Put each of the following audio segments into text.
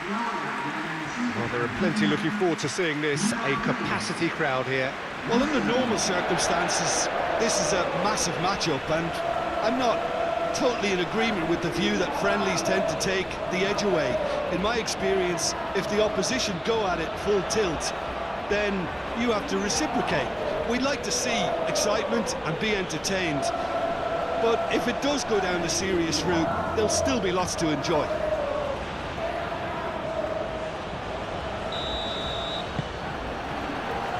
Well, there are plenty looking forward to seeing this. A capacity crowd here. Well, under normal circumstances, this is a massive matchup, and I'm not totally in agreement with the view that friendlies tend to take the edge away. In my experience, if the opposition go at it full tilt, then you have to reciprocate. We'd like to see excitement and be entertained, but if it does go down the serious route, there'll still be lots to enjoy.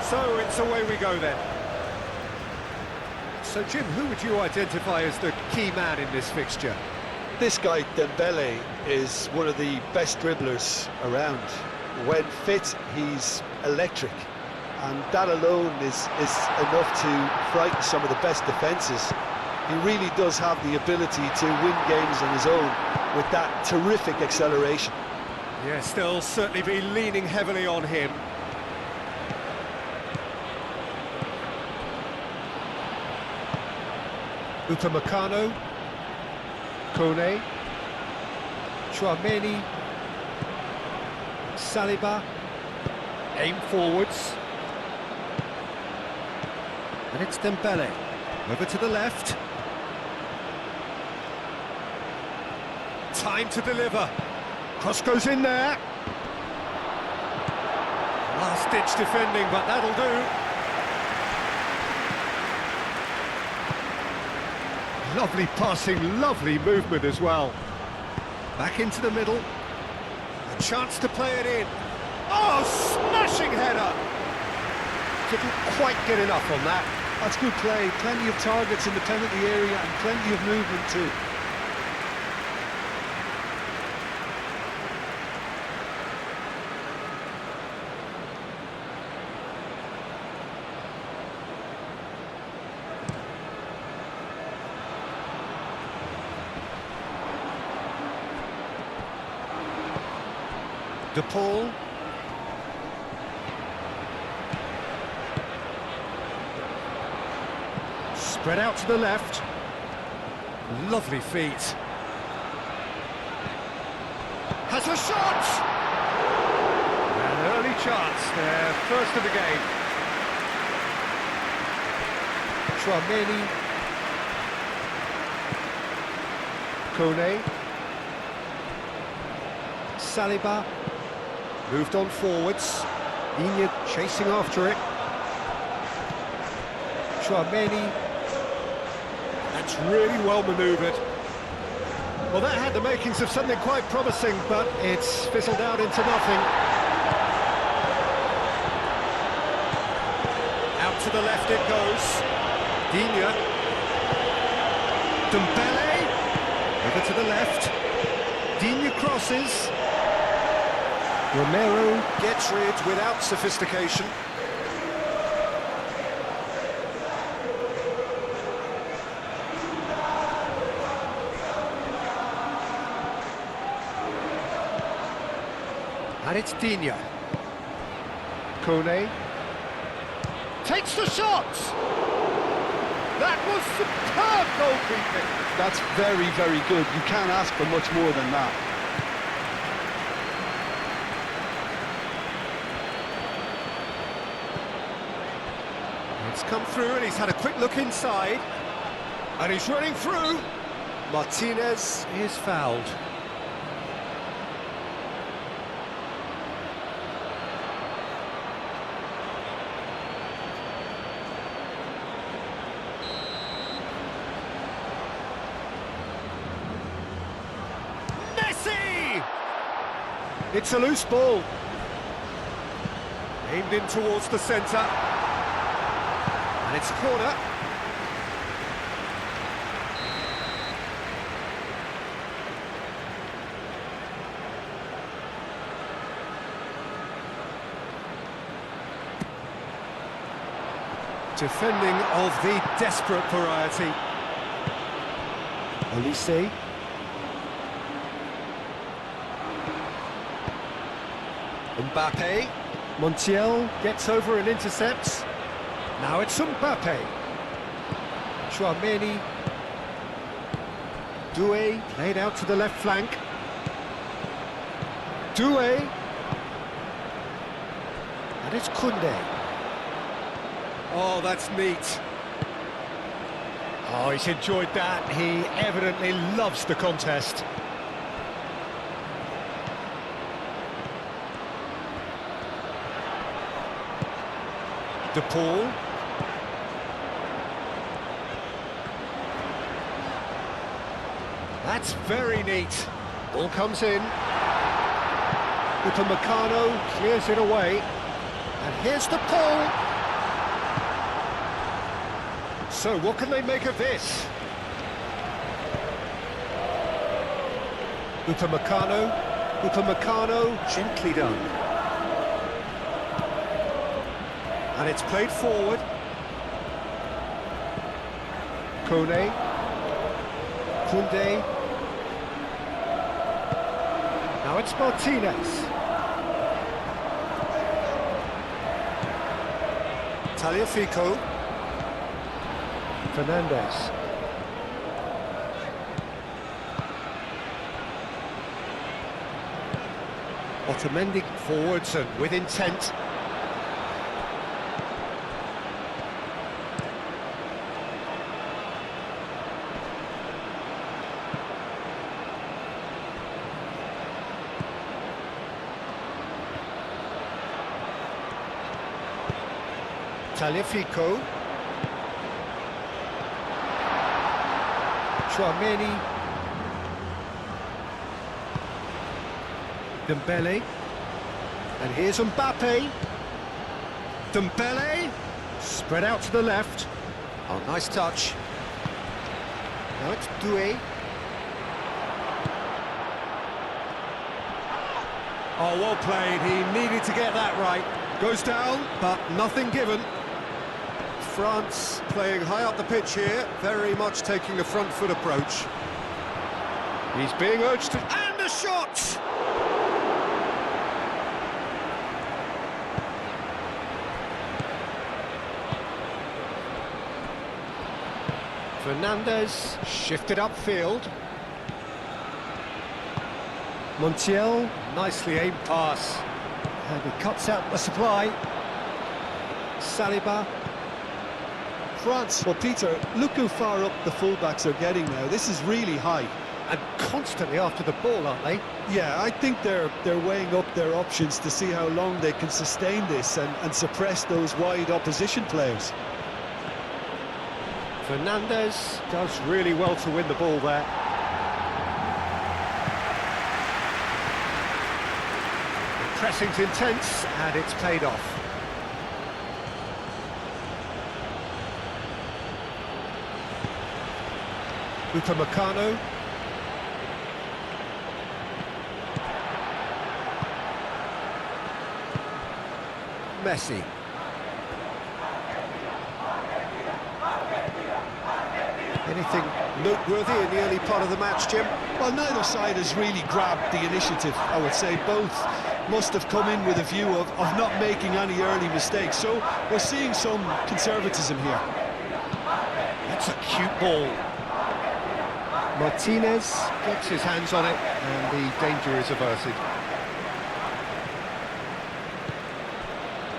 So it's away we go then. So Jim, who would you identify as the key man in this fixture? This guy, Dembele, is one of the best dribblers around. When fit, he's electric, and that alone is enough to frighten some of the best defences. He really does have the ability to win games on his own with that terrific acceleration. Yes, they'll certainly be leaning heavily on him. Upamecano, Kone, Tchouaméni, Saliba, aim forwards, and it's Dembele, over to the left. Time to deliver, cross goes in there. Last-ditch defending, but that'll do. Lovely passing, lovely movement as well. Back into the middle. A chance to play it in. Oh, smashing header! Couldn't quite get enough on that. That's good play. Plenty of targets in the penalty area and plenty of movement too. De Paul. Spread out to the left. Lovely feet. Has a shot! An early chance, their first of the game. Tchouaméni. Kone. Saliba. Moved on forwards. Niyaz chasing after it. Tchouaméni. That's really well manoeuvred. Well, that had the makings of something quite promising, but it's fizzled out into nothing. Out to the left it goes. Digne. Dembele. Over to the left. Digne crosses. Romero gets rid without sophistication. And it's Digne. Kone takes the shot! That was superb goalkeeping! That's very, very good. You can't ask for much more than that. It's come through and he's had a quick look inside. And he's running through. Martinez is fouled. Messi! It's a loose ball. Aimed in towards the centre. And it's a corner. Defending of the desperate variety. Olise. Mbappe. Montiel gets over and intercepts. Now it's Mbappe. Tchouaméni. Doué played out to the left flank. Doué. And it's Koundé. Oh, that's neat. Oh, he's enjoyed that. He evidently loves the contest. De Paul. That's very neat. Ball comes in. Upamecano clears it away. And here's the pull. So what can they make of this? Upamecano, gently done. And it's played forward. Koundé. Now it's Martinez. Tagliafico. Fernandez. Otamendi forwards and with intent. Tagliafico. Chouameni. Dembele. And here's Mbappe. Dembele. Spread out to the left. Oh, nice touch. Now it's Doué. Oh, well played. He needed to get that right. Goes down, but nothing given. France playing high up the pitch here, very much taking the front foot approach. He's being urged to... And a shot! Fernandez shifted upfield. Montiel, nicely aimed pass. And he cuts out the supply. Saliba. France, well, Peter, look how far up the fullbacks are getting now. This is really high. And constantly after the ball, aren't they? Yeah, I think they're weighing up their options to see how long they can sustain this and suppress those wide opposition players. Fernandez does really well to win the ball there. The pressing's intense, and it's paid off. Upamecano. Messi. Anything noteworthy in the early part of the match, Jim? Well, neither side has really grabbed the initiative, I would say. Both must have come in with a view of not making any early mistakes. So we're seeing some conservatism here. That's a cute ball. Martinez gets his hands on it, and the danger is averted.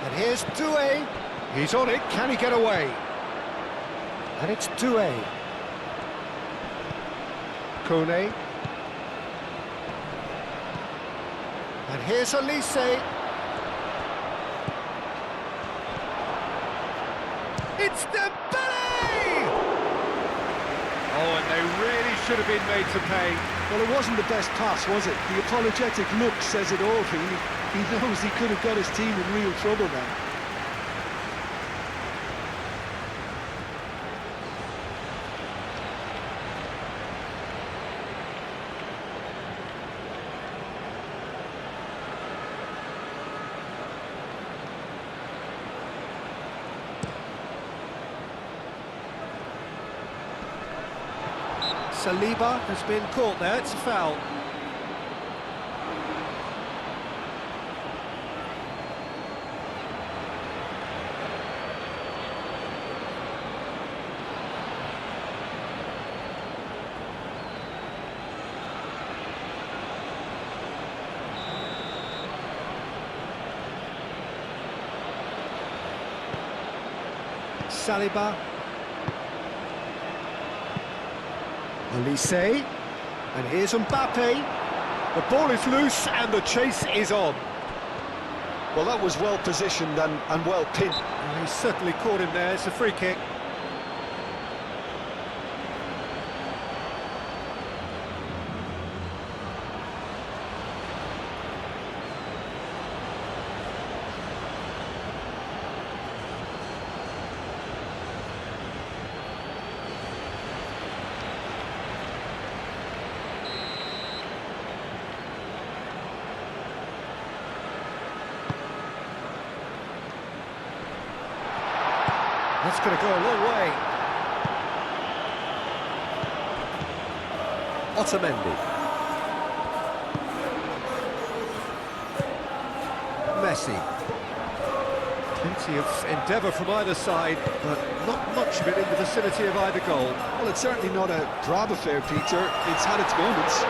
And here's Doué. He's on it. Can he get away? And it's Doué. Koné. And here's Elise. It's Dembele! Oh, and they really should have been made to pay. Well, it wasn't the best pass, was it? The apologetic look says it all, really. He knows he could have got his team in real trouble now. Saliba has been caught there, it's a foul. Saliba. Elise. And here's Mbappe. The ball is loose and the chase is on. Well, that was well positioned and well pinned. Well, he certainly caught him there. It's a free kick. That's going to go a long way. Otamendi. Messi. Plenty of endeavour from either side, but not much of it in the vicinity of either goal. Well, it's certainly not a drab affair, Peter. It's had its moments.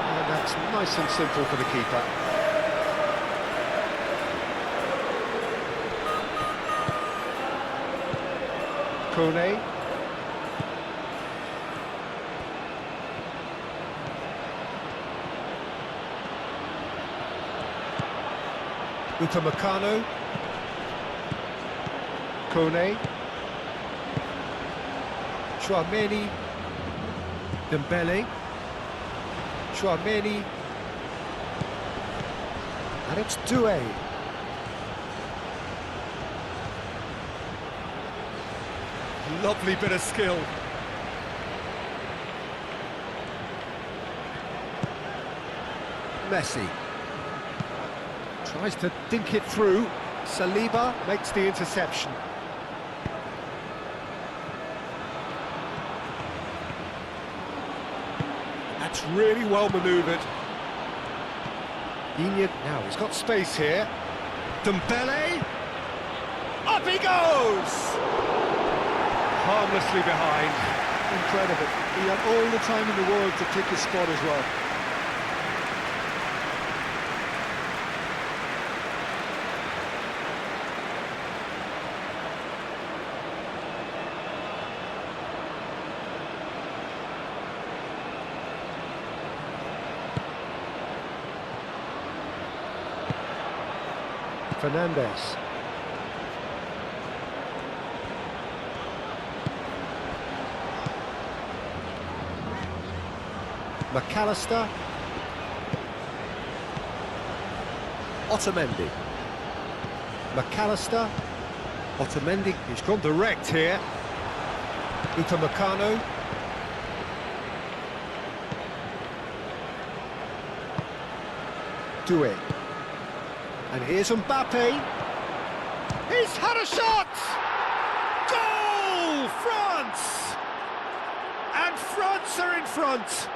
And that's nice and simple for the keeper. Kone. Upamecano. Kone. Chouameni. Dembele. Chouameni. And it's Doué. Lovely bit of skill. Messi tries to dink it through. Saliba makes the interception. That's really well manoeuvred. Now he's got space here. Dembele. Up he goes! Harmlessly behind. Incredible. He had all the time in the world to pick his spot as well. Fernandes. McAllister. Otamendi. McAllister. Otamendi, he's gone direct here. Upamecano. Doué. And here's Mbappe. He's had a shot! Goal! France! And France are in front.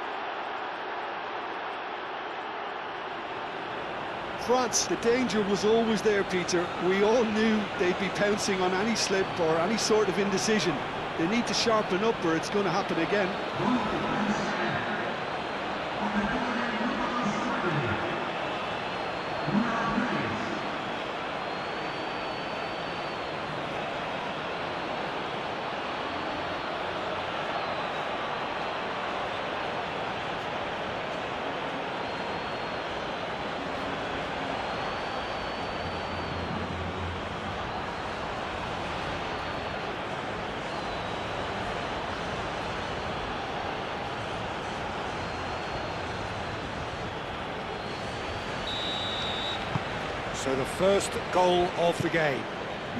France, the danger was always there, Peter. We all knew they'd be pouncing on any slip or any sort of indecision. They need to sharpen up or it's going to happen again. So the first goal of the game.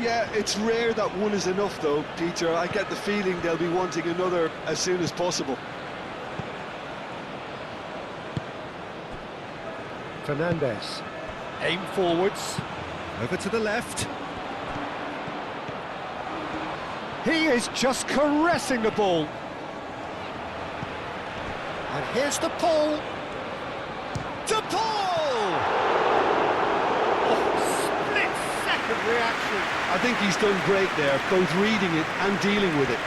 Yeah, it's rare that one is enough though, Peter. I get the feeling they'll be wanting another as soon as possible. Fernandes. Aim forwards. Over to the left. He is just caressing the ball. And here's the Paul. To Paul! Reaction. I think he's done great there, both reading it and dealing with it.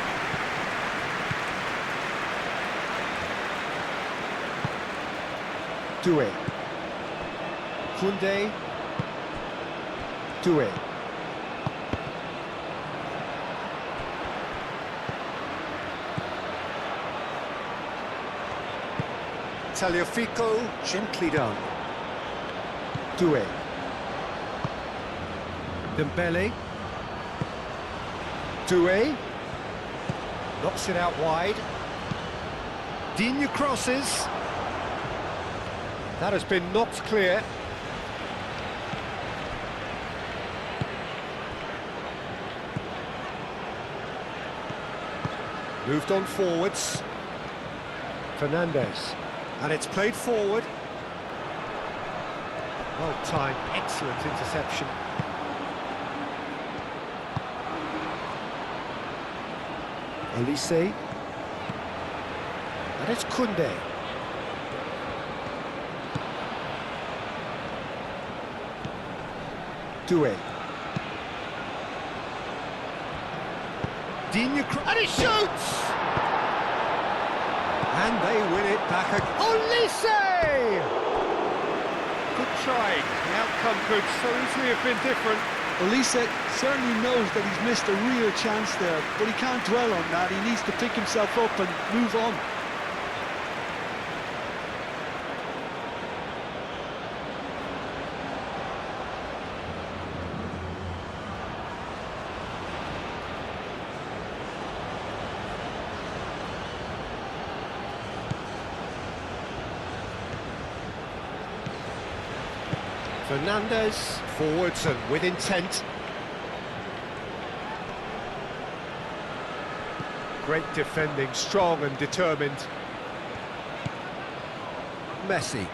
Doué. Koundé. Doué. Tagliafico, gently done. Doué. Dembele. Doué. Knocks it out wide. Digne crosses. That has been knocked clear. Moved on forwards. Fernandes. And it's played forward. Well timed, excellent interception. Elise. And it's Koundé. Doué. Digne, and he shoots! And they win it back again. Olise! Good try. The outcome could so easily have been different. Olise certainly knows that he's missed a real chance there, but he can't dwell on that. He needs to pick himself up and move on. Fernandes, forwards and with intent. Great defending, strong and determined. Messi.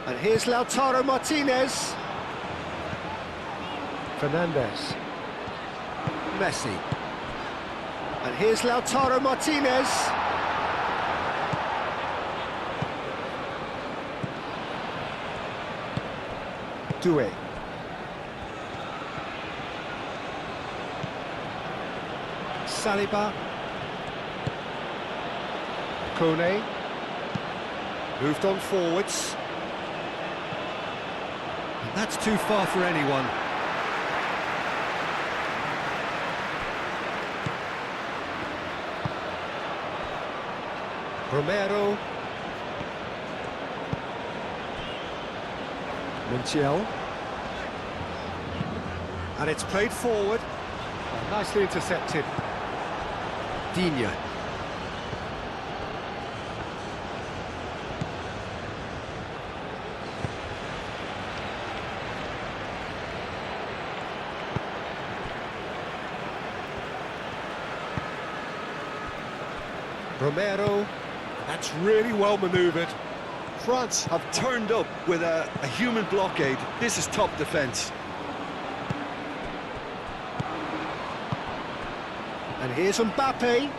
And here's Lautaro Martinez. Fernandes. Messi. And here's Lautaro Martinez. Doué. Saliba. Kone. Moved on forwards. And that's too far for anyone. Romero. Montiel. And it's played forward. Oh, nicely intercepted. Digne. Romero. That's really well manoeuvred. France have turned up with a human blockade. This is top defence. And here's Mbappe.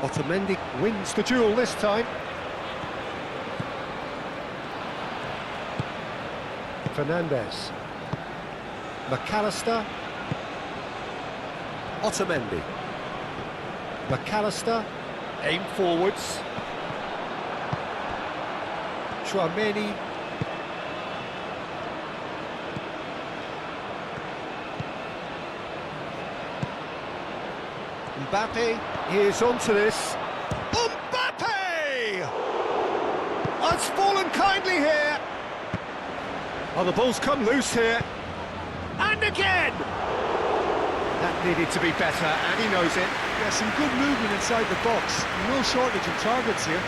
Otamendi wins the duel this time. Fernandes. McAllister. Otamendi. McAllister. Aim forwards. Chouameni. Mbappe, here's onto this. Mbappe! Oh, it's fallen kindly here. Oh, the ball's come loose here. And again! That needed to be better, and he knows it. Yeah, some good movement inside the box. No shortage of targets here.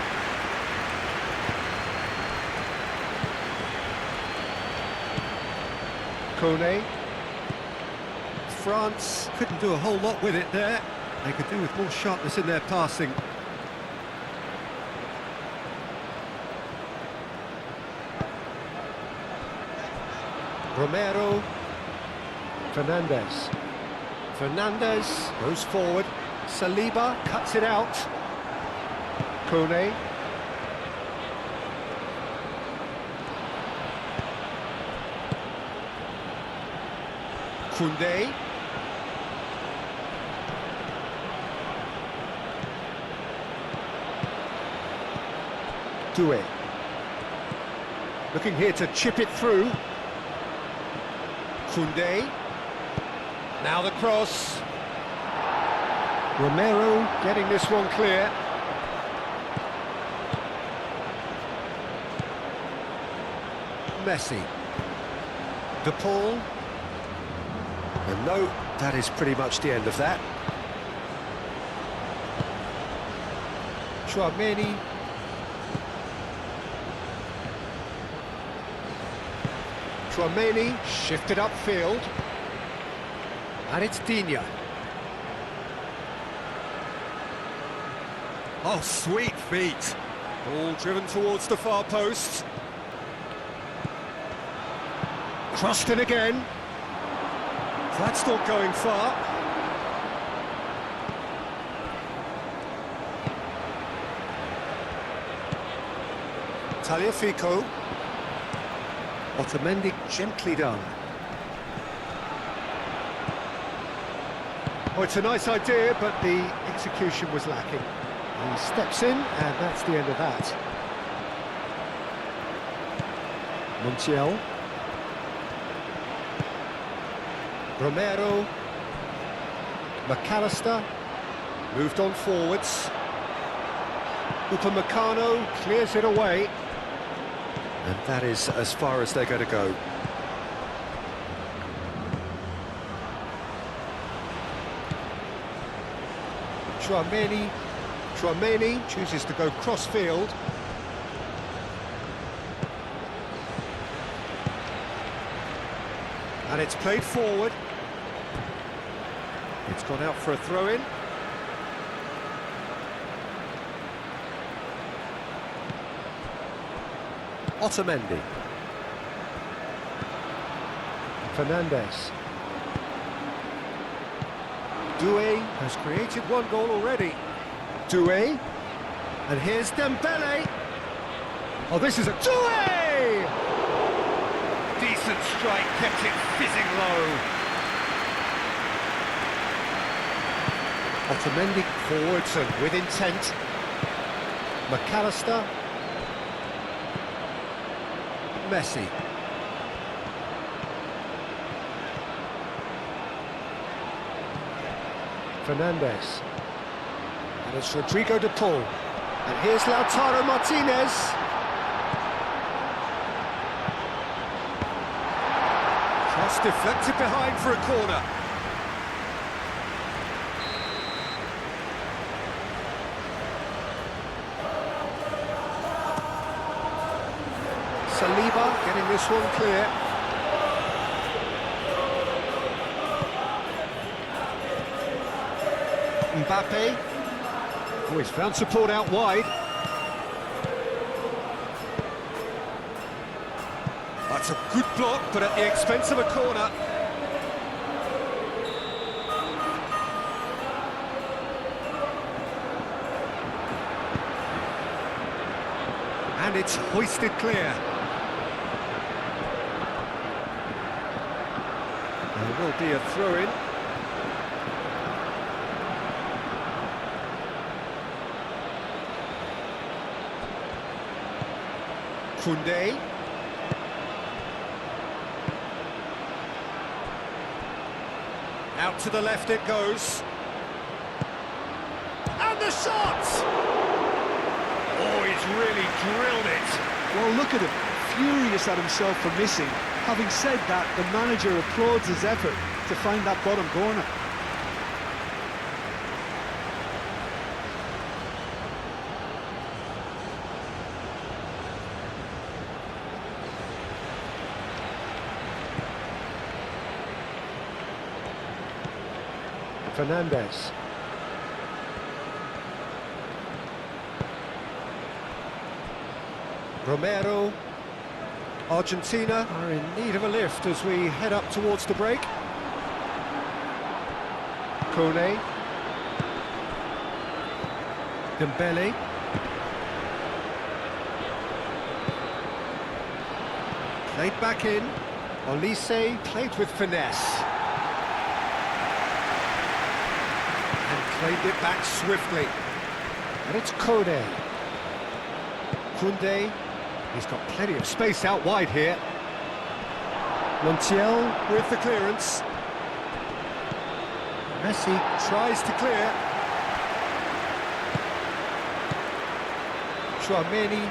Kone. France couldn't do a whole lot with it there. They could do with more sharpness in their passing. Romero. Fernandes. Fernandes goes forward. Saliba cuts it out. Kone. Koundé. Doué. Looking here to chip it through. Koundé. Now the cross. Romero getting this one clear. Messi. De Paul. And no, that is pretty much the end of that. Chouameni. Chouameni shifted upfield. And it's Digne. Oh, sweet feet. Ball driven towards the far post. Crossed in again. That's not going far. Tagliafico. Otamendi gently done. Oh, it's a nice idea, but the execution was lacking. He steps in, and that's the end of that. Montiel. Romero. McAllister. Moved on forwards. Upamecano clears it away. And that is as far as they're going to go. Chouameni chooses to go cross-field. And it's played forward. It's gone out for a throw-in. Otamendi. Fernandes. Doué has created one goal already. Doué. And here's Dembele. Oh, this is a Doué! Decent strike, kept it fizzing low. Otamendi forwards and with intent. McAllister. Messi. Fernandes. And it's Rodrigo de Paul. And here's Lautaro Martinez. Cross deflected behind for a corner. Saliba getting this one clear. Mbappe. Oh, he's found support out wide. That's a good block, but at the expense of a corner. And it's hoisted clear. There will be a throw-in. Koundé. Out to the left it goes. And the shot! Oh, he's really drilled it. Well, look at him, furious at himself for missing. Having said that, the manager applauds his effort to find that bottom corner. Fernandes. Romero. Argentina are in need of a lift as we head up towards the break. Kone. Dembele. Played back in. Olise played with finesse. And played it back swiftly. And it's Kone. Koundé. He's got plenty of space out wide here. Montiel with the clearance. Messi tries to clear. Chouameni.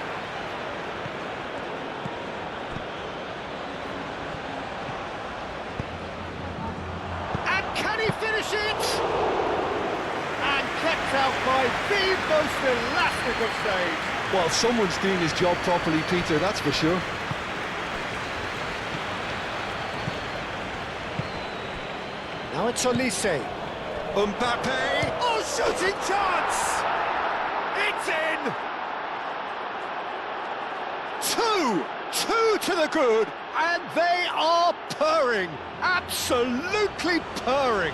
by the most elastic of saves. Well, someone's doing his job properly, Peter, that's for sure. Now it's Olise. Mbappe. Oh, shooting chance! It's in! Two to the good, and they are purring. Absolutely purring.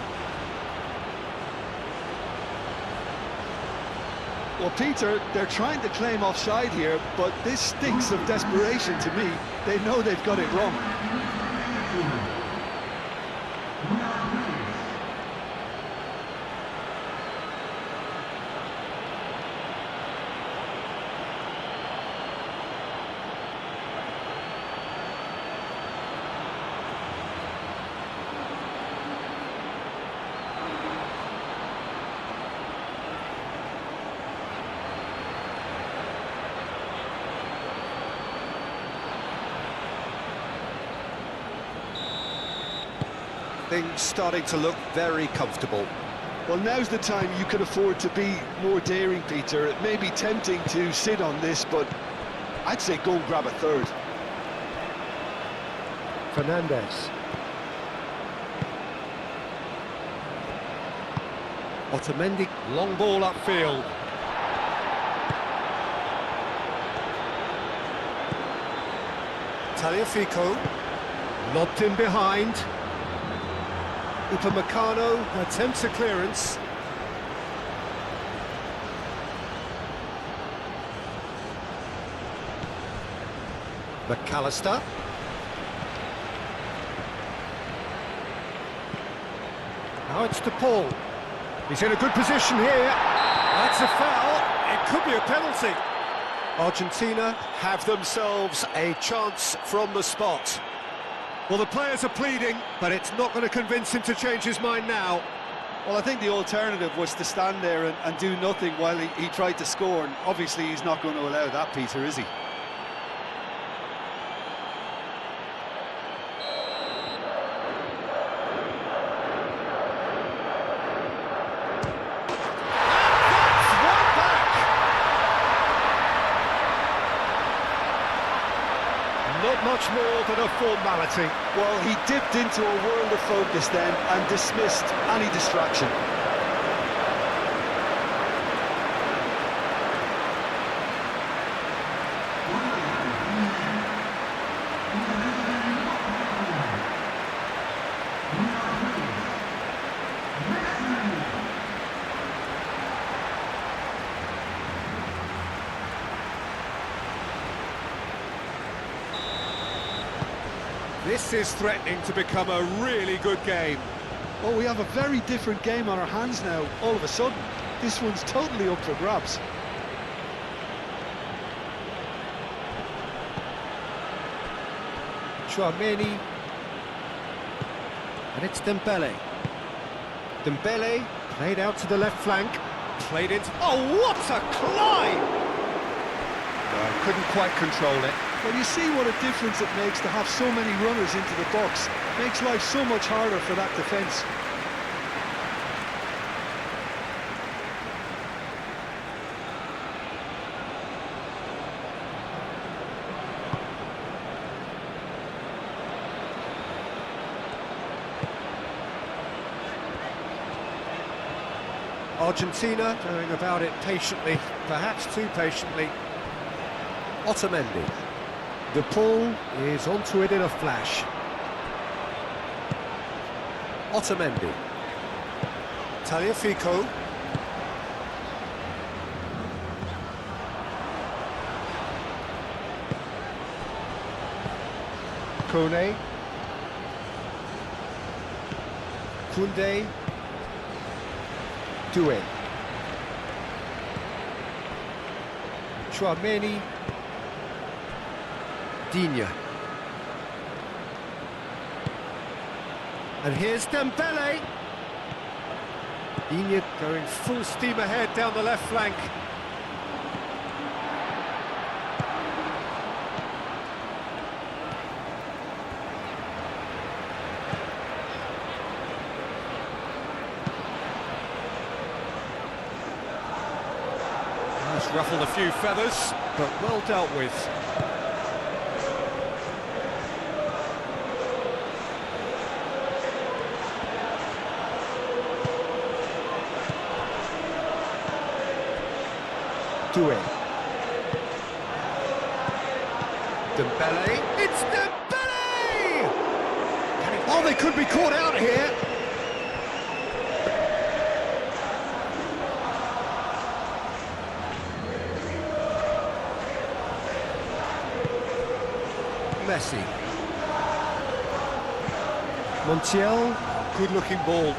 Well, Peter, they're trying to claim offside here, but this stinks of desperation to me. They know they've got it wrong. Things starting to look very comfortable. Well, now's the time you can afford to be more daring, Peter. It may be tempting to sit on this, but I'd say go and grab a third. Fernandez. Otamendi, long ball upfield. Tagliafico, lobbed in behind. Upamecano attempts a clearance. McAllister. Now it's to Paul. He's in a good position here. That's a foul. It could be a penalty. Argentina have themselves a chance from the spot. Well, the players are pleading, but it's not going to convince him to change his mind now. Well, I think the alternative was to stand there and do nothing while he tried to score, and obviously he's not going to allow that, Peter, is he? Not much more than a formality. Well, he dipped into a world of focus then and dismissed any distraction. This is threatening to become a really good game. Well, we have a very different game on our hands now, all of a sudden. This one's totally up for grabs. Chouameni. And it's Dembele. Dembele played out to the left flank. Played into... Oh, what a climb! Couldn't quite control it. Well, you see what a difference it makes to have so many runners into the box. Makes life so much harder for that defence. Argentina going about it patiently, perhaps too patiently. Otamendi. De Paul is onto it in a flash. Otamendi. Tagliafico. Kone. Koundé. Doué. Chouameni. Digne. And here's Dembele. Digne going full steam ahead down the left flank. Ruffled a few feathers, but well dealt with. Doué. Dembele. It's Dembele! Oh, they could be caught out here. Messi. Montiel, good-looking ball.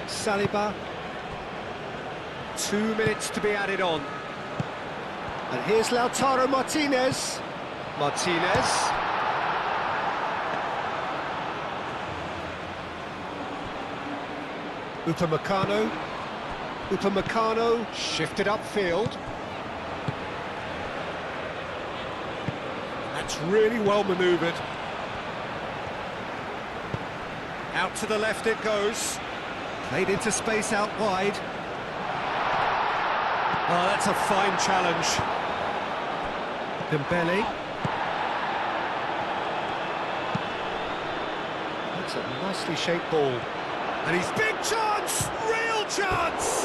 Saliba. 2 minutes to be added on. And here's Lautaro Martinez. Martinez. Upamecano. Upamecano shifted upfield. That's really well manoeuvred. Out to the left it goes. Played into space out wide. Oh, that's a fine challenge. Dembele. That's a nicely shaped ball. And he's big chance! Real chance!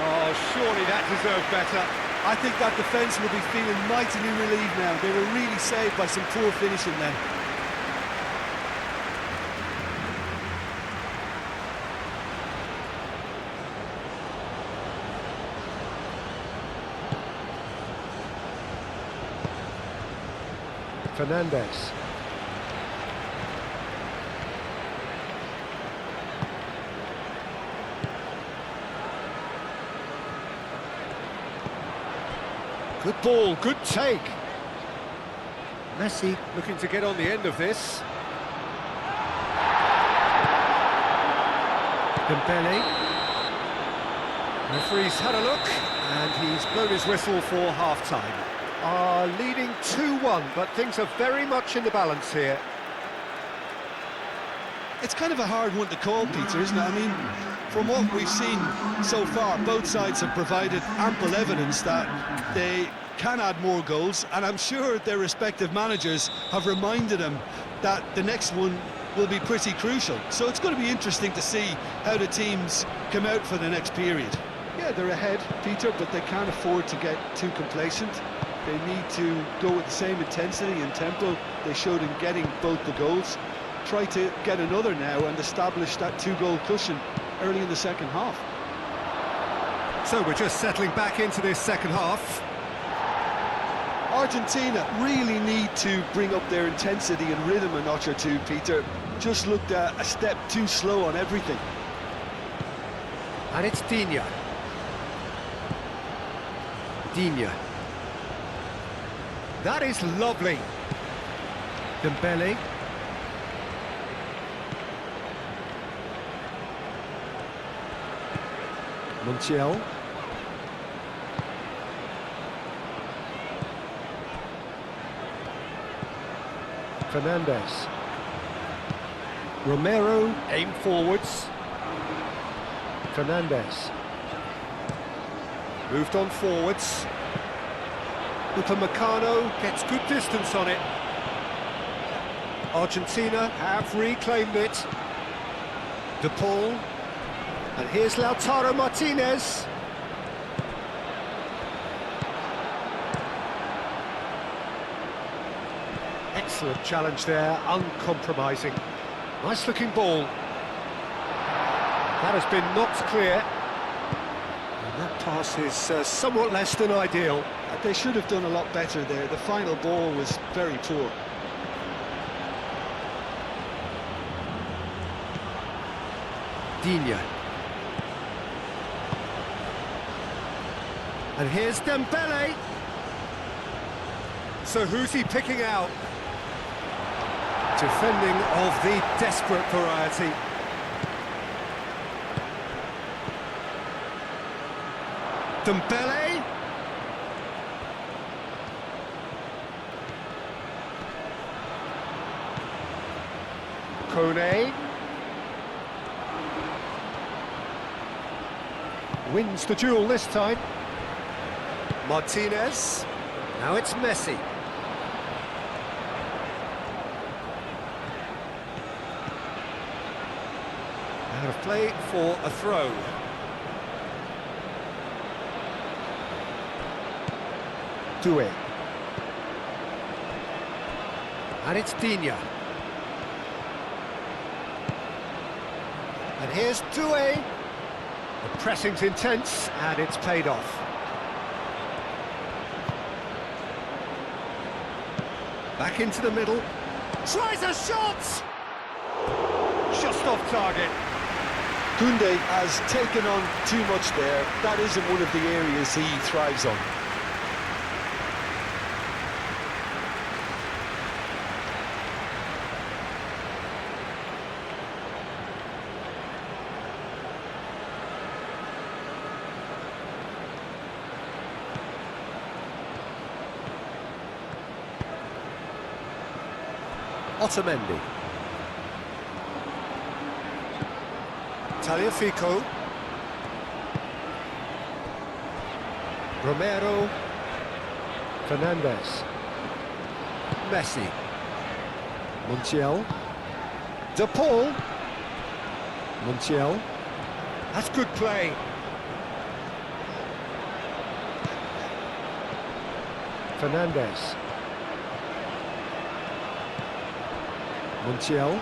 Oh, surely that deserved better. I think that defence will be feeling mightily relieved now. They were really saved by some poor finishing then. Fernandez. Good ball, good take. Messi looking to get on the end of this. Dembele. Referee's had a look, and he's blown his whistle for half-time. Leading 2-1, but things are very much in the balance here. It's kind of a hard one to call, Peter, isn't it? I mean, from what we've seen so far, both sides have provided ample evidence that they can add more goals, and I'm sure their respective managers have reminded them that the next one will be pretty crucial. So it's going to be interesting to see how the teams come out for the next period. Yeah, they're ahead, Peter, but they can't afford to get too complacent. They need to go with the same intensity and tempo they showed in getting both the goals. Try to get another now and establish that two-goal cushion early in the second half. So we're just settling back into this second half. Argentina really need to bring up their intensity and rhythm a notch or two, Peter. Just looked a step too slow on everything. And it's Digne. Digne. That is lovely. Dembele. Montiel. Fernandez. Romero, aim forwards. Fernandez. Moved on forwards. Upamecano gets good distance on it. Argentina have reclaimed it. De Paul. And here's Lautaro Martinez. Excellent challenge there, uncompromising. Nice looking ball. That has been knocked clear. And that pass is somewhat less than ideal. They should have done a lot better there. The final ball was very poor. Digne. And here's Dembele. So who's he picking out? Defending of the desperate variety. Dembele. Kone. Wins the duel this time. Martinez. Now it's Messi. Out of play for a throw. Doué. And it's Digne. And here's Doué. The pressing's intense, and it's paid off. Back into the middle. Tries a shot! Just off target. Koundé has taken on too much there. That isn't one of the areas he thrives on. Otamendi. Tagliafico. Romero. Fernandez. Messi. Montiel. De Paul. Montiel. That's good play. Fernandez. Montiel.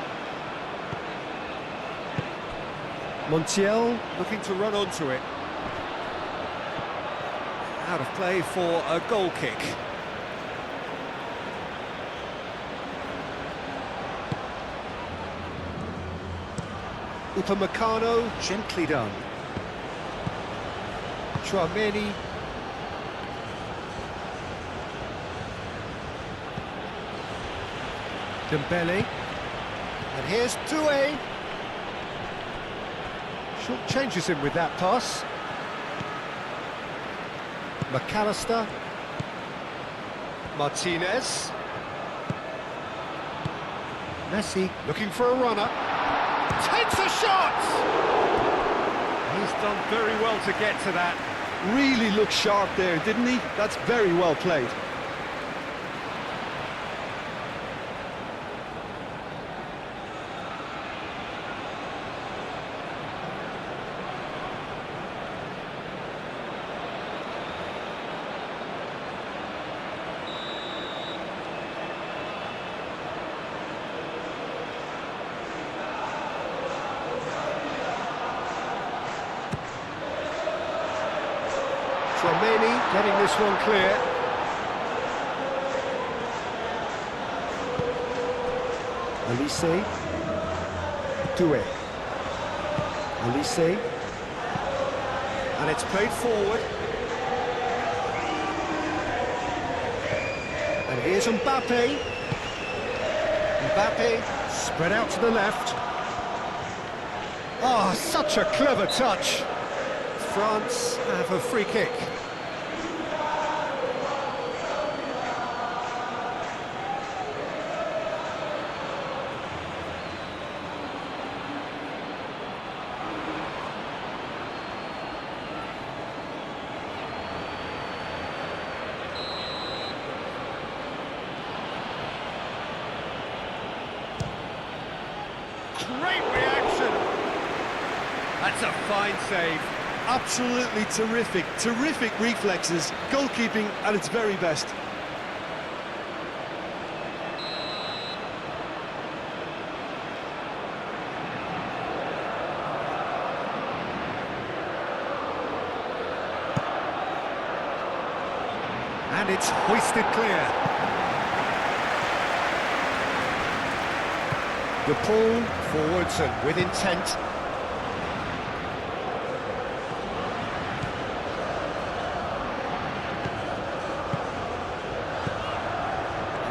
Montiel looking to run onto it. Out of play for a goal kick. Upamecano, gently done. Chouameni. Dembele. And here's Doué. Short changes him with that pass. McAllister. Martinez. Messi looking for a runner. Takes a shot! He's done very well to get to that. Really looked sharp there, didn't he? That's very well played. Chouameni getting this one clear. Elise. Doué. Elise. And it's played forward. And here's Mbappe. Mbappe spread out to the left. Oh, such a clever touch. France have a free kick. Great reaction. That's a fine save. Absolutely terrific, terrific reflexes, goalkeeping at its very best. And it's hoisted clear. De Paul forwards and with intent.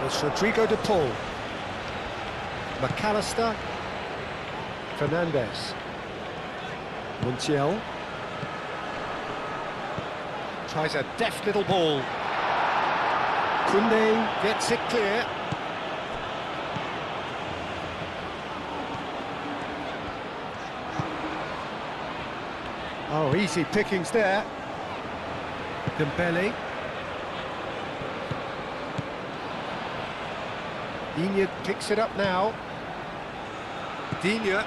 It's Rodrigo De Paul. McAllister. Fernandez. Montiel. Tries a deft little ball. Koundé gets it clear. Oh, easy pickings there. Dembele. Digne picks it up now. Digne.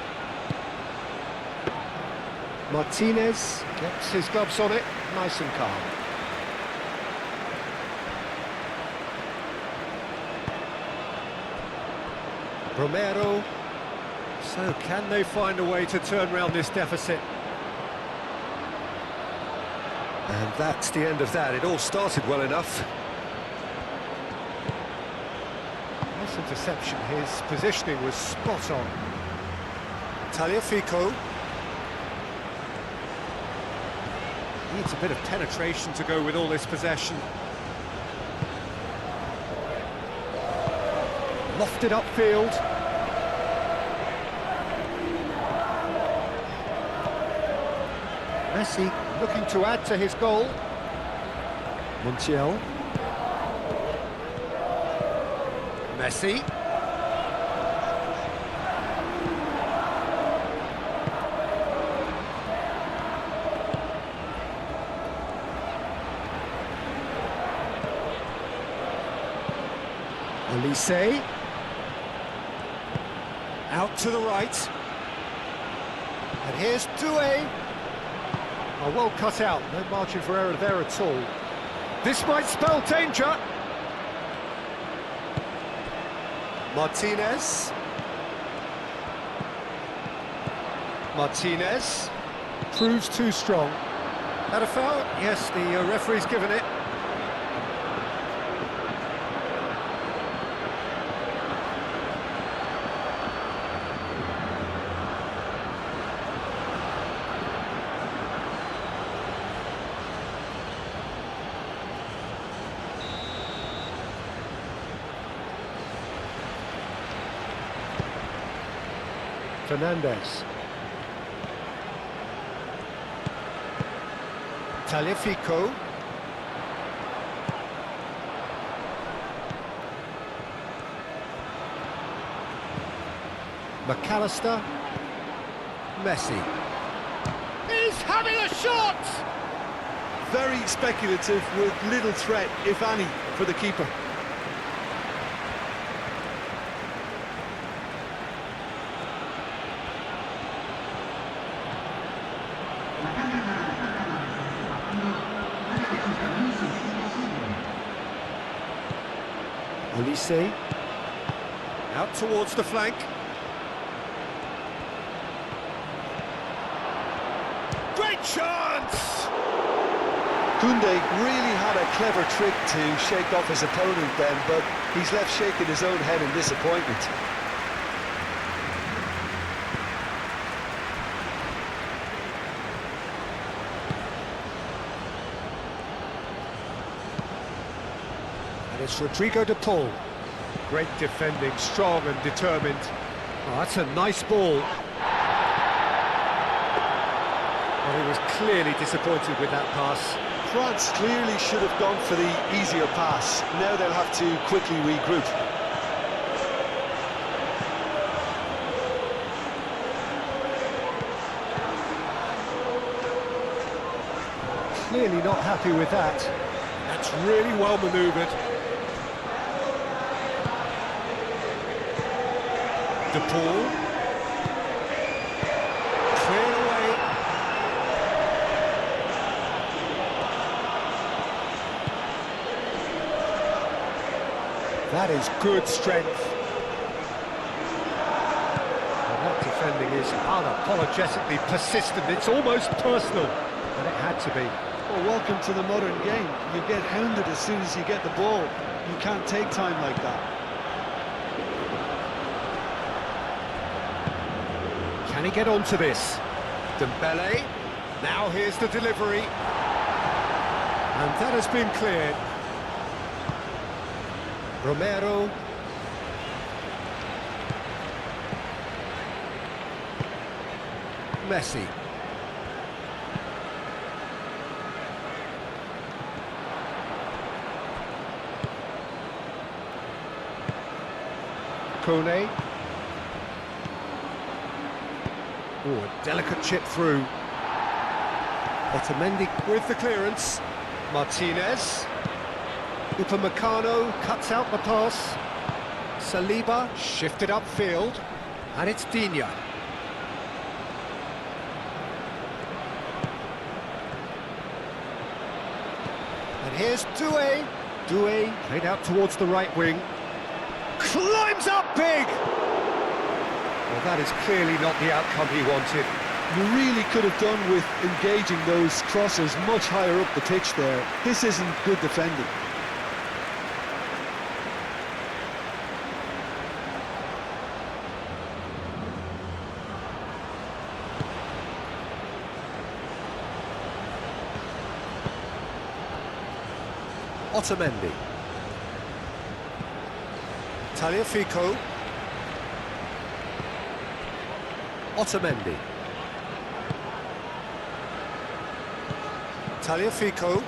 Martinez gets his gloves on it, nice and calm. Romero. So can they find a way to turn around this deficit? And that's the end of that. It all started well enough. Nice interception. His positioning was spot on. Tagliafico. Needs a bit of penetration to go with all this possession. Lofted upfield. Messi looking to add to his goal. Montiel. Messi. Elise. Out to the right. And here's Doué. Oh, well cut out, no margin for error there at all. This might spell danger. Martinez. Martinez. Proves too strong. That a foul? Yes, the referee's given it. Fernandez. Tagliafico. McAllister. Messi. He's having a shot! Very speculative with little threat, if any, for the keeper. Elise. Out towards the flank. Great chance! Koundé really had a clever trick to shake off his opponent then, but he's left shaking his own head in disappointment. And it's Rodrigo de Paul. Great defending, strong and determined. Oh, that's a nice ball. Well, he was clearly disappointed with that pass. France clearly should have gone for the easier pass. Now they'll have to quickly regroup. Clearly not happy with that. That's really well manoeuvred. De Paul. Clear away. That is good strength. Well, that defending is unapologetically persistent. It's almost personal, and it had to be. Well, welcome to the modern game. You get hounded as soon as you get the ball. You can't take time like that. Can he get onto this? Dembele. Now here's the delivery. And that has been cleared. Romero. Messi. Kone. Oh, a delicate chip through. Otamendi with the clearance. Martinez. Upamecano cuts out the pass. Saliba shifted upfield. And it's Digne. And here's Doué. Doué played out towards the right wing. Climbs up big! Well, that is clearly not the outcome he wanted. You really could have done with engaging those crosses much higher up the pitch there. This isn't good defending. Otamendi. Tagliafico. Otamendi. Tagliafico.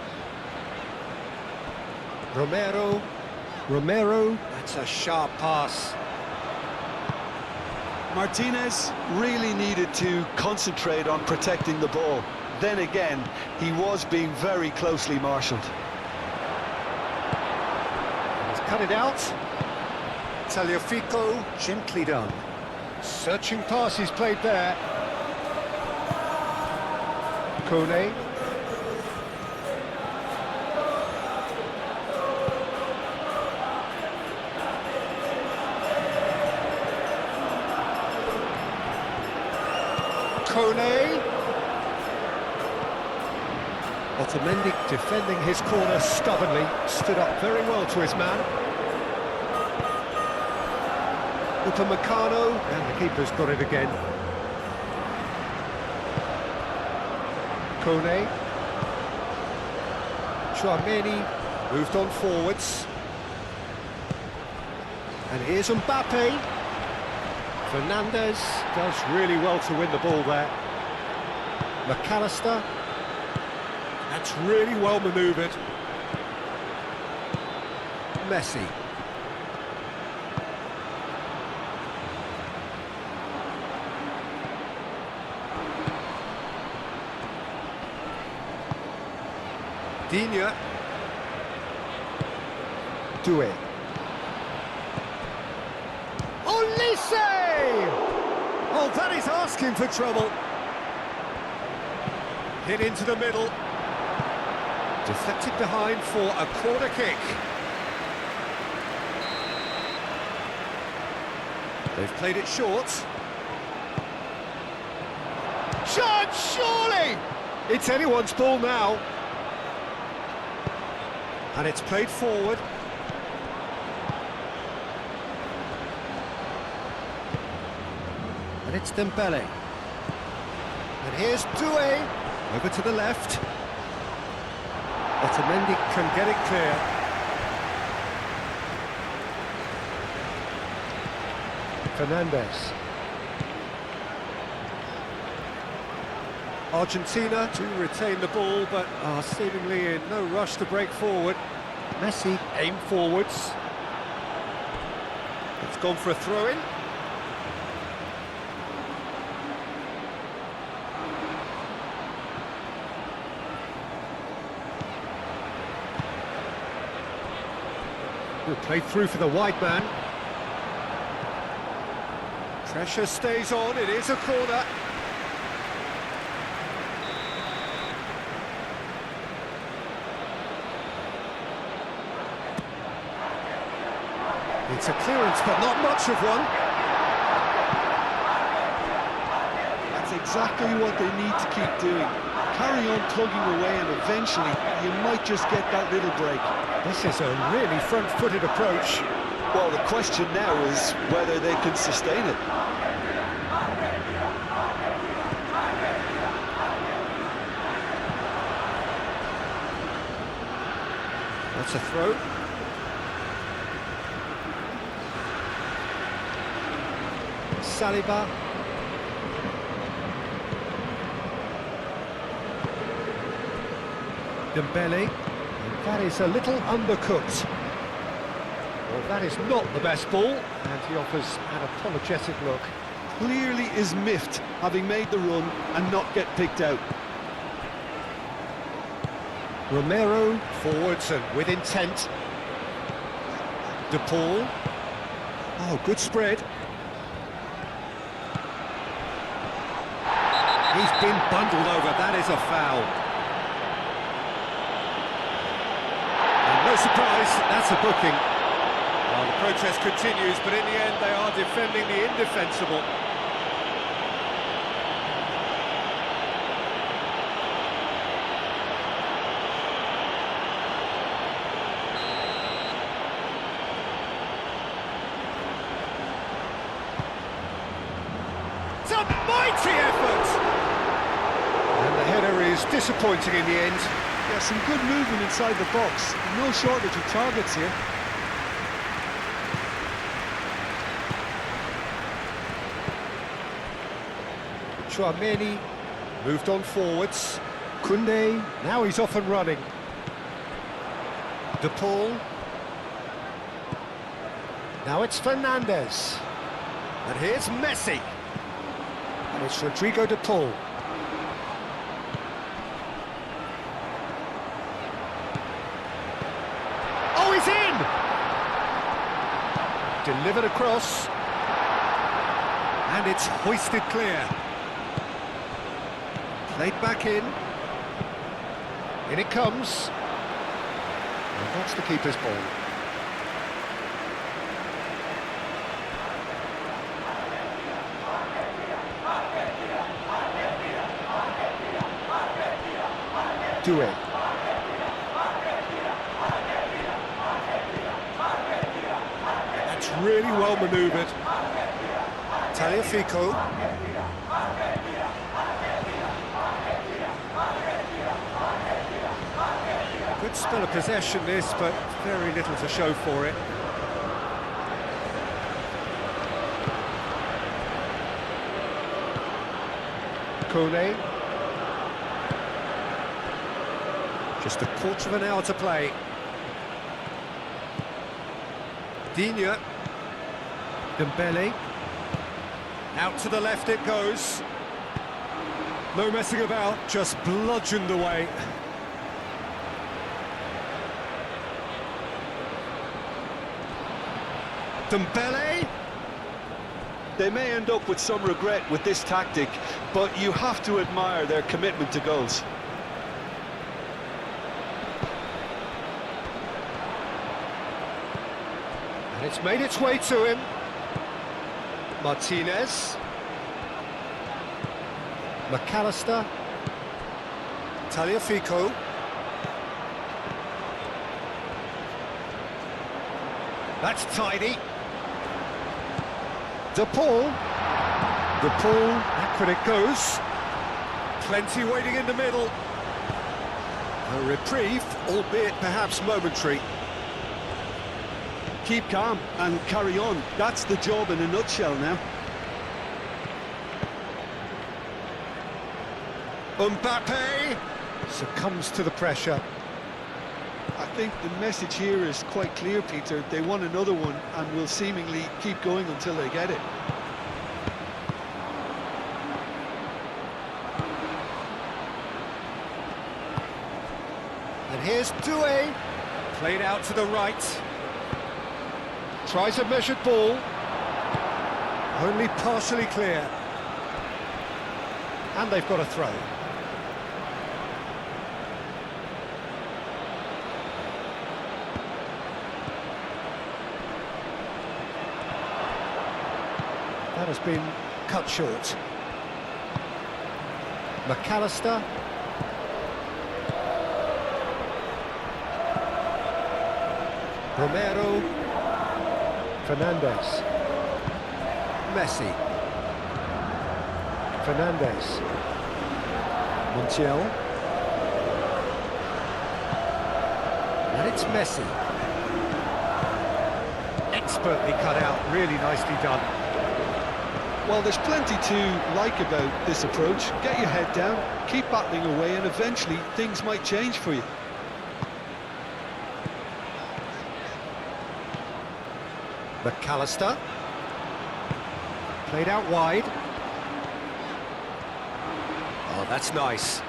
Romero. That's a sharp pass. Martinez really needed to concentrate on protecting the ball. Then again, he was being very closely marshalled. He's cut it out. Tagliafico, gently done. Searching pass he's played there. Kone. Kone. Otamendi defending his corner stubbornly, stood up very well to his man. Upamecano, and the keeper's got it again. Kone. Chouameni moved on forwards. And here's Mbappe. Fernandez does really well to win the ball there. McAllister. That's really well manoeuvred. Messi. Digne. Doué. Olise! Oh, that is asking for trouble. Hit into the middle. Deflected behind for a corner kick. They've played it short. Shot, surely! It's anyone's ball now. And it's played forward. And it's Dembele. And here's Doué. Over to the left. Otamendi can get it clear. Fernandez. Argentina to retain the ball, but are seemingly in no rush to break forward. Messi aim forwards. It's gone for a throw-in. Good play through for the wide man. Pressure stays on, it is a corner. It's a clearance, but not much of one. That's exactly what they need to keep doing. Carry on plugging away and eventually you might just get that little break. This is a really front-footed approach. Well, the question now is whether they can sustain it. That's a throw. Saliba. Dembele. And that is a little undercooked. Well, that is not the best ball, and he offers an apologetic look. Clearly is miffed having made the run and not get picked out. Romero forwards and with intent. De Paul. Oh, good spread. He's been bundled over, that is a foul. And no surprise, that's a booking. Well, the protest continues, but in the end they are defending the indefensible. It's a mighty effort! And the header is disappointing in the end. Yeah, some good movement inside the box. No shortage of targets here. Chouameni moved on forwards. Koundé, now he's off and running. De Paul. Now it's Fernandes. And here's Messi. And it's Rodrigo De Paul. Oh, he's in! Delivered across. And it's hoisted clear. Played back in. In it comes. And that's the keeper's ball. Doué. That's really well manoeuvred. Tagliafico. Good spell of possession this, but very little to show for it. Koné. Just a quarter of an hour to play. Digne. Dembele. Out to the left it goes. No messing about, just bludgeoned away. Dembele. They may end up with some regret with this tactic, but you have to admire their commitment to goals. And it's made its way to him. Martinez. McAllister. Tagliafico. That's tidy. De Paul. De Paul, back when it goes. Plenty waiting in the middle. A reprieve, albeit perhaps momentary. Keep calm and carry on. That's the job in a nutshell now. Mbappe succumbs to the pressure. I think the message here is quite clear, Peter. They want another one and will seemingly keep going until they get it. And here's Doué, played out to the right. Tries a measured ball. Only partially clear. And they've got a throw. That has been cut short. McAllister. Romero. Fernandes. Messi. Fernandes. Montiel. And it's Messi. Expertly cut out, really nicely done. Well, there's plenty to like about this approach. Get your head down, keep battling away, and eventually things might change for you. McAllister. Played out wide. Oh, that's nice.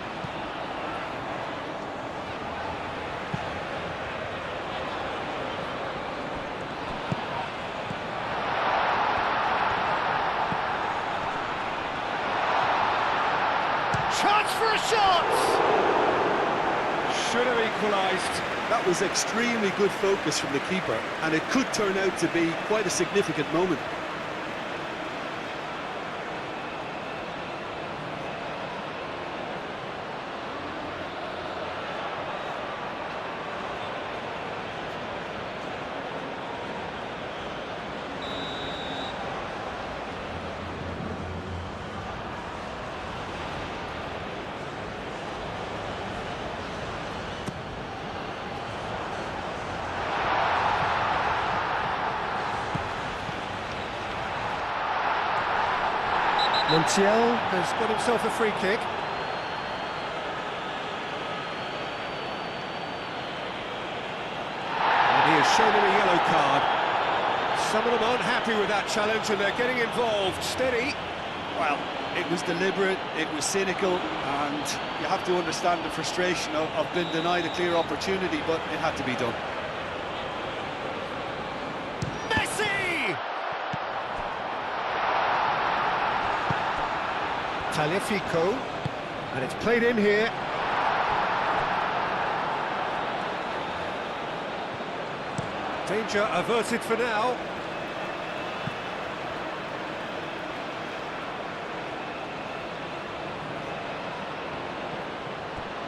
should have equalised. That was extremely good focus from the keeper, and it could turn out to be quite a significant moment. Montiel has got himself a free kick. And he has shown him a yellow card. Some of them aren't happy with that challenge and they're getting involved. Steady. Well, it was deliberate, it was cynical, and you have to understand the frustration of being denied a clear opportunity, but it had to be done. Taliafico, and it's played in here. Danger averted for now.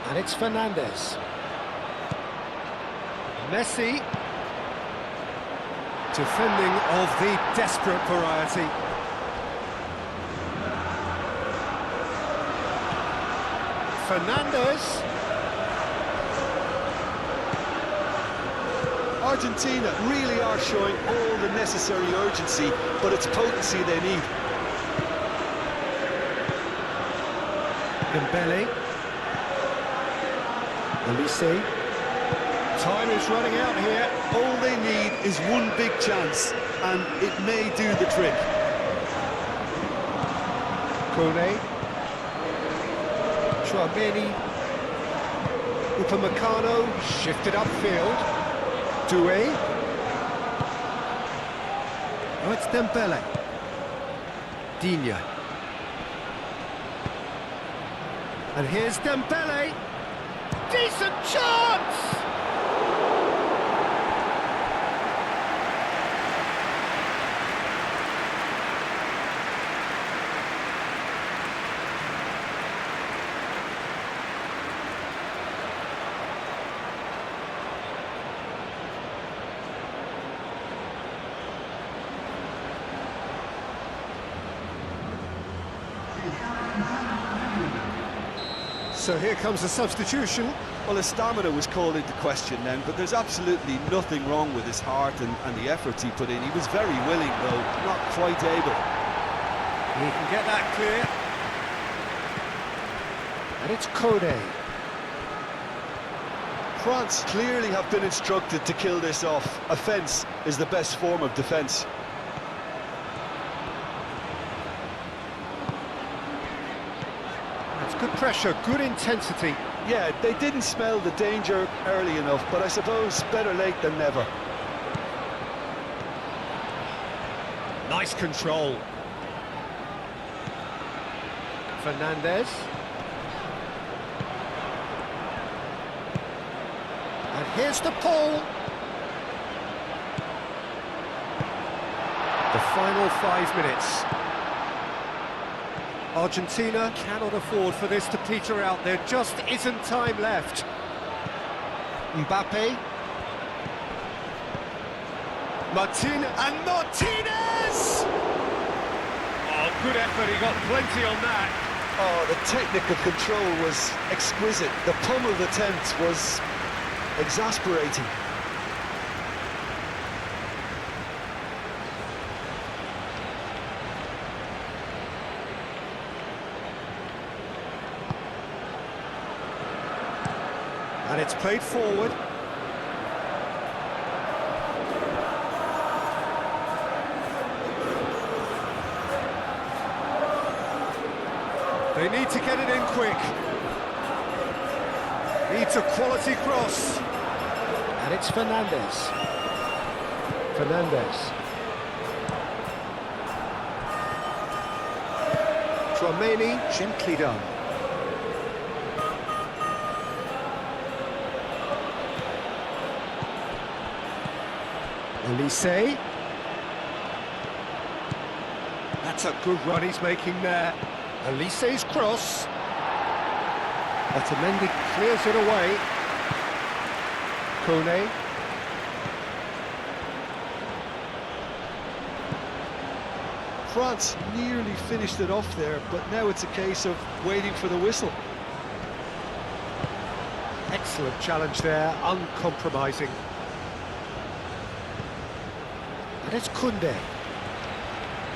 And it's Fernandes. Messi. Defending of the desperate variety. Fernandes. Argentina really are showing all the necessary urgency, but it's potency they need. Dembele. Elise. Time is running out here. All they need is one big chance, and it may do the trick. Kone. Chouameni, Upamecano, shifted upfield. Doué. Oh, it's Dembele. Digne. And here's Dembele. Decent chance! So here comes a substitution. Well, his stamina was called into question then, but there's absolutely nothing wrong with his heart and the efforts he put in. He was very willing, though, not quite able. He can get that clear. And it's Kone. France clearly have been instructed to kill this off. Offence is the best form of defence. Good pressure, good intensity. Yeah, they didn't smell the danger early enough, but I suppose better late than never. Nice control. Fernandes. And here's the pull. The final 5 minutes. Argentina cannot afford for this to peter out. There just isn't time left. Mbappe. And Martinez! Oh, good effort, he got plenty on that. Oh, the technical control was exquisite. The pummeled attempt was exasperating. And it's played forward. They need to get it in quick. Needs a quality cross. And it's Fernandes. Fernandes. Chouameni, gently done. Olise. That's a good run he's making there. Elise's cross. Otamendi clears it away. Kone. France nearly finished it off there, but now it's a case of waiting for the whistle. Excellent challenge there, uncompromising. And it's Koundé.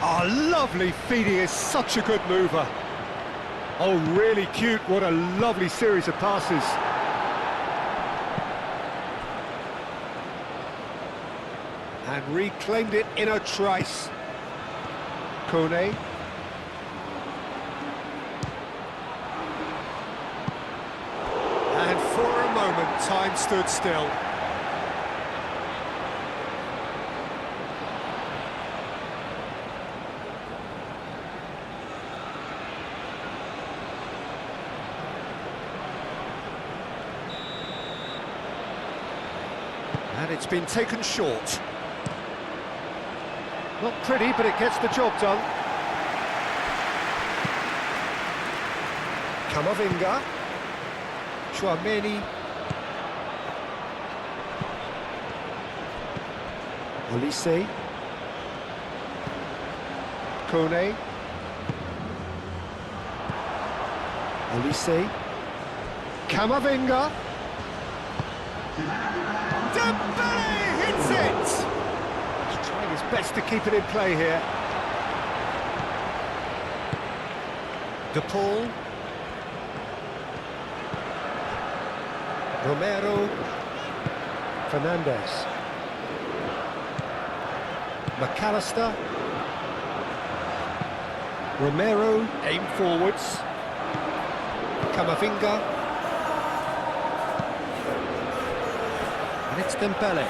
Oh, lovely feed, he is such a good mover. Oh, really cute, what a lovely series of passes. And reclaimed it in a trice. Kone. And for a moment, time stood still. And it's been taken short. Not pretty, but it gets the job done. Camavinga. Chouameni. Olise. Kone. Olise. Camavinga. Dembele hits it! He's trying his best to keep it in play here. De Paul. Romero. Fernandez. McAllister. Romero, aim forwards. Camavinga. And it's Dembele.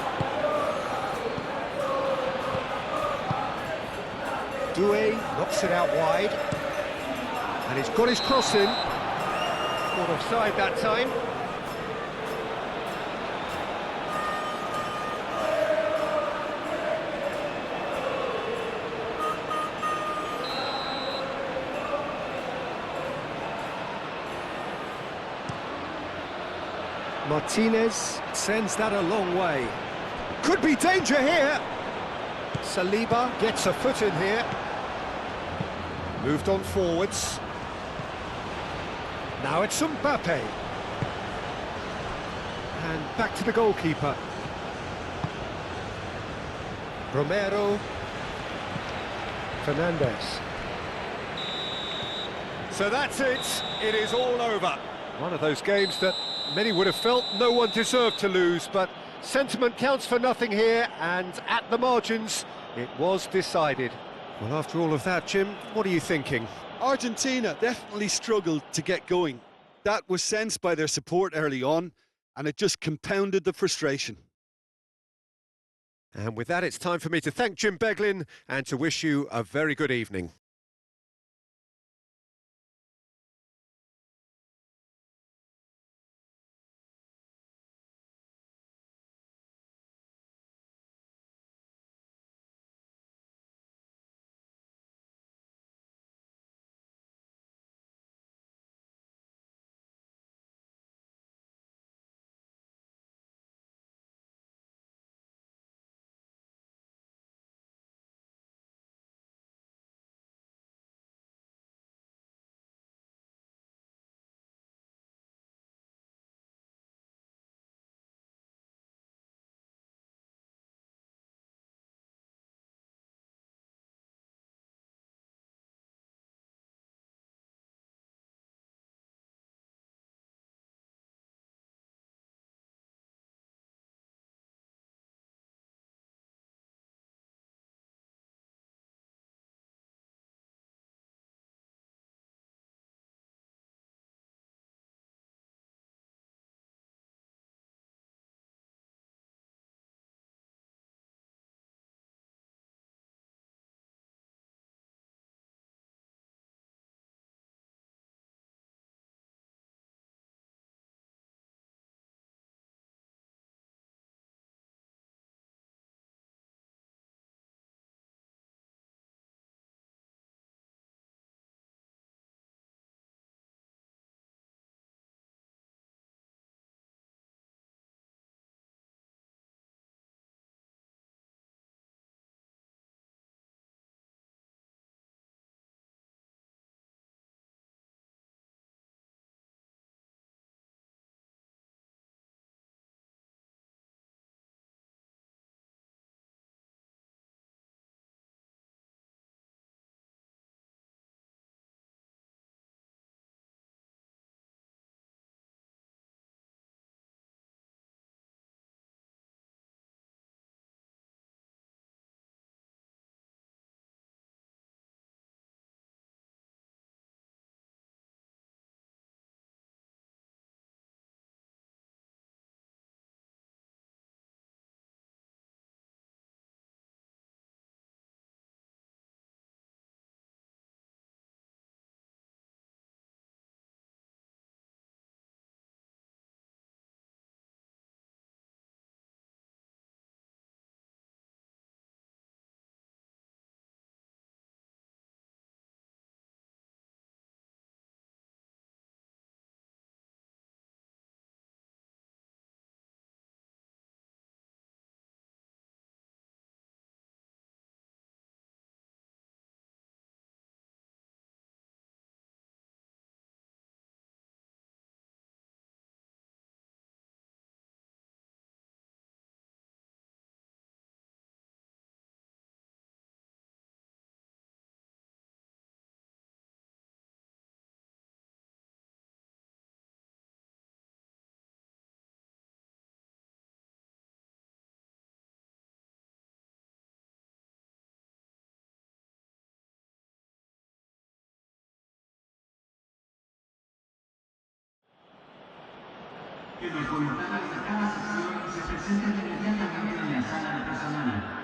Doué knocks it out wide. And he's got his cross in. Not offside that time. Martinez sends that a long way. Could be danger here. Saliba gets a foot in here. Moved on forwards. Now it's Mbappe. And back to the goalkeeper. Romero. Fernandez. So that's it. It is all over. One of those games that many would have felt no one deserved to lose, but sentiment counts for nothing here, and at the margins, it was decided. Well, after all of that, Jim, what are you thinking? Argentina definitely struggled to get going. That was sensed by their support early on, and it just compounded the frustration. And with that, it's time for me to thank Jim Beglin and to wish you a very good evening. En el comentario de cada sesión se presenten inmediatamente en la sala de personal.